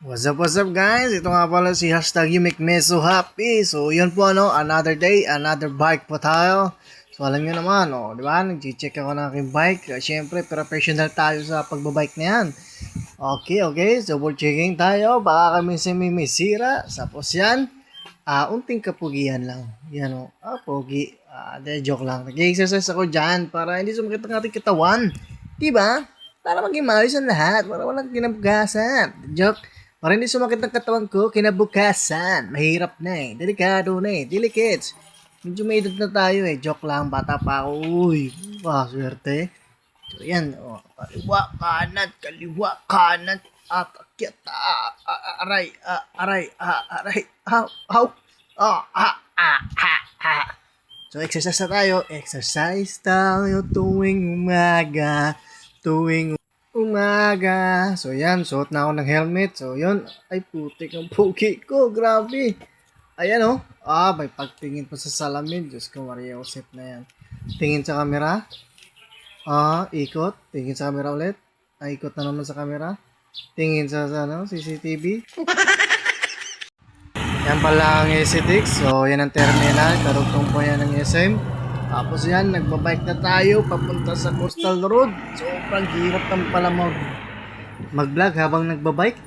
What's up guys? Ito nga pala si hashtag You Make Me So Happy. So yun po another day, another bike po tayo. So alam nyo naman, di ba? Nag-check ako ng aking bike. Siyempre, professional tayo sa pagbabike na yan. Okay. So double checking tayo. Baka kami may sira. Tapos yan, unting kapugian lang. Yan pogi. Joke lang. Nag-exercise ako dyan para hindi sumakit ang ating katawan. Diba? Para maging maayos ang lahat. Para walang kinabukasan. Joke. Para hindi sumakit ang katawan ko, kinabukasan. Mahirap na delikado na Delicate. Medyo may edad na tayo Joke lang, bata pa ako. Uy, swerte. So yan, kaliwa, kanan, akyat, aray, So exercise na tayo. Exercise tayo tuwing umaga. So yan, suot na ako ng helmet. So yun, ay putik ang pogi ko, grabe. Ayan may pagtingin pa sa salamin. Diyos ko, Maria Josep na yan. Tingin sa camera. Ikot. Tingin sa camera ulit. Ikot na naman sa camera. Tingin sa CCTV. Yan pala ang SCTX. So yan ang terminal. Karugtong po yan ng SM. Tapos yan, nagbabike na tayo papunta sa Coastal Road. Sobrang hirap naman pala mag-vlog habang nagbabike.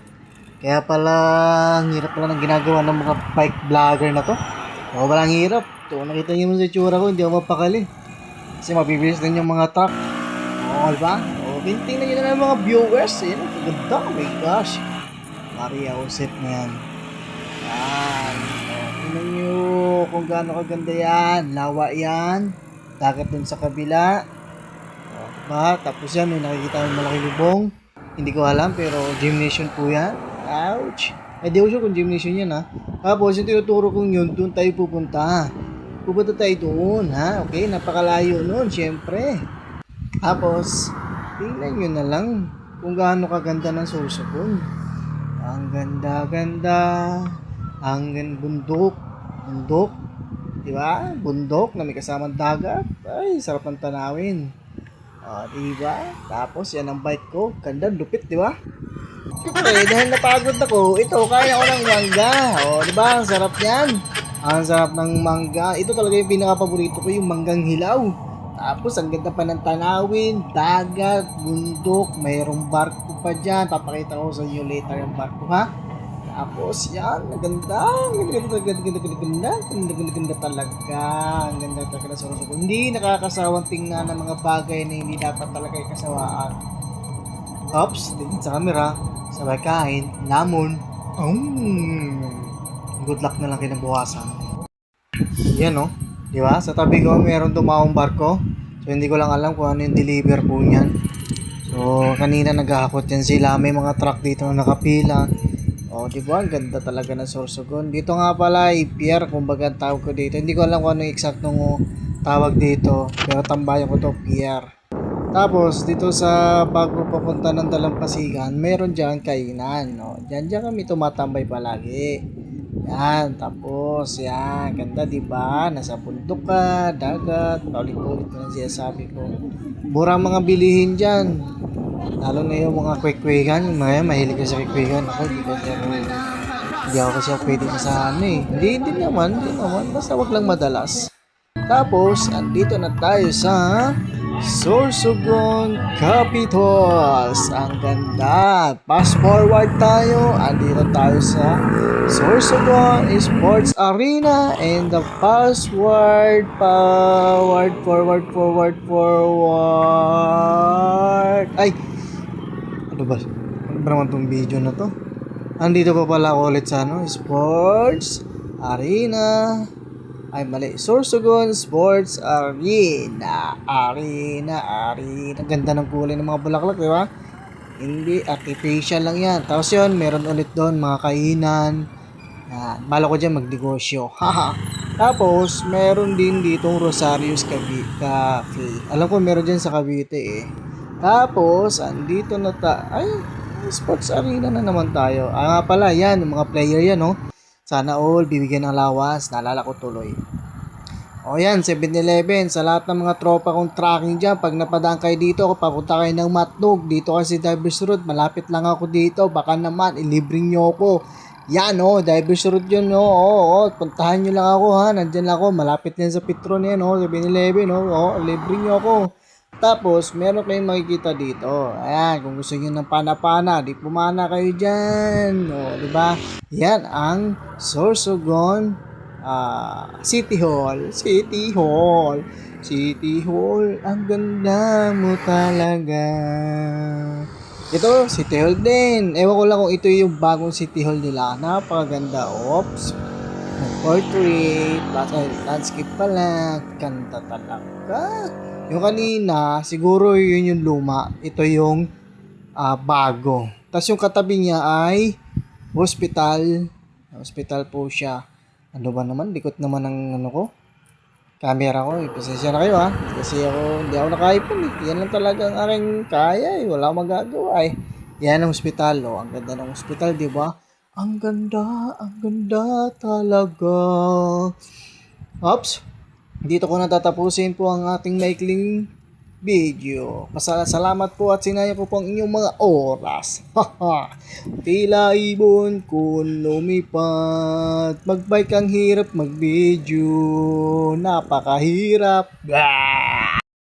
Kaya pala, ang hirap pala ng ginagawa ng mga bike vlogger na to. Sobrang hirap. So, nakita niyo sa itsura ko, hindi ako mapakali. Kasi mabibilis din yung mga truck. Diba? Tingnan nyo na lang mga viewers. Yan, ang ganda. Oh my gosh. Maria Josep na yan. Yan. Tingnan nyo kung gaano kaganda yan. Lawa yan. Dagat dun sa kabila. Diba? Tapos yan, may nakikita yung malaki lubong. Hindi ko alam, pero gymnasium po yan. Ouch! Di ako sure kung gymnasium yan Tapos yung tinuturo kong yun, doon tayo pupunta. Pupunta tayo doon Okay, napakalayo nun, syempre. Tapos, tingnan nyo na lang kung gaano kaganda ng Sorsogon. Ang ganda-ganda. Ang bundok. Diba? Bundok na may kasamang dagat. Ay, sarap ng tanawin. Diba? Tapos, yan ang bike ko. Ganda, lupit, diba? Siyempre, dahil napagod ako, ito, kaya ko ng mangga. Diba? Ang sarap yan. Ang sarap ng mangga. Ito talaga yung pinaka-paborito ko, yung manggang hilaw. Tapos, ang ganda pa ng tanawin, dagat, bundok, mayroong barko pa dyan. Papakita ko sa inyo later yung barko, Tapos, yan, ganda talaga. Ang ganda talaga na Sorsogon. Hindi nakakasawang tingnan ng mga bagay na hindi dapat talaga ikasawaan. Oops, tingin sa camera, sabay kain, lamon. Good luck na lang kinabukasan. Yan di ba? Sa tabi ko meron dumawang barko. So hindi ko lang alam kung ano yung deliver po niyan. So kanina naghahakot yan sila, may mga truck dito na nakapila. Di ba? Ang ganda talaga ng Sorsogon. Dito nga pala pier, kumbaga ang tawag ko dito. Hindi ko alam kung ano yung eksaktong tawag dito, pero tambayan ko to pier. Tapos, dito sa bago papunta ng Dalampasigan, meron dyan kainan, Diyan kami tumatambay palagi. Yan, tapos, yan, ganda, diba? Nasa bundok ka, dagat, paulit-ulit na siya sabi ko. Murang mga bilihin dyan. Lalo na yung mga kwek-kwekan, yung mga mahilig ka sa kwek-kwekan. Ako, hindi ako kasi pwede sa Hindi naman, basta wag lang madalas. Tapos, andito na tayo sa Sorsogon Capitals. Ang ganda. Fast forward tayo. Andito tayo sa Sorsogon Sports Arena and the forward. Ay, ano ba naman tong video na to? Andito pa pala ako ulit sa Sports Arena. Ay, mali. Sorsogon Sports Arena. Ganda ng kulay ng mga bulaklak, di ba? Hindi, artificial lang yan. Tapos yun, meron ulit doon, mga kainan. Bala ko dyan magnegosyo. Tapos, meron din ditong Rosario's Cafe. Alam ko meron dyan sa Cavite Tapos, andito na Sports Arena na naman tayo. Pala, yan, yung mga player yan, Sana all bibigyan ng lawas. Naalala ko tuloy. O yan, 7-Eleven. Sa lahat ng mga tropa kong tracking dyan, pag napadaan kayo dito, kung papunta kayo ng Matnog, dito kasi Divers Road, malapit lang ako dito. Baka naman, ilibring nyo ako. Yan Divers Road yun puntahan nyo lang ako ha, nandyan lang ako, malapit yan sa Petron yan 7-Eleven ilibring nyo ako. Tapos, meron kayong makikita dito. Ayan, kung gusto niyo ng pana-pana, di pumana kayo dyan. Di ba? Yan ang Sorsogon City Hall. City Hall. City Hall. Ang ganda mo talaga. Ito, City Hall din. Ewan ko lang kung ito yung bagong City Hall nila. Napakaganda. Oops. Portrait. Basta landscape pala. Ganda talaga. Yung kanina, siguro yun yung luma. Ito yung bago. Tapos yung katabi niya ay hospital. Hospital po siya. Ano ba naman? Likot naman ng camera ko. Pasensya na kayo Kasi hindi ako naka-iPhone Yan lang talaga ang aking kaya Wala akong magagawa Yan ang hospital Ang ganda ng hospital, di ba? Ang ganda talaga. Ops. Dito ko natatapusin po ang ating maikling video. Salamat po at sinaya ko po ang inyong mga oras. Tila ibon kung lumipad. Magbike ang hirap mag-video. Napakahirap.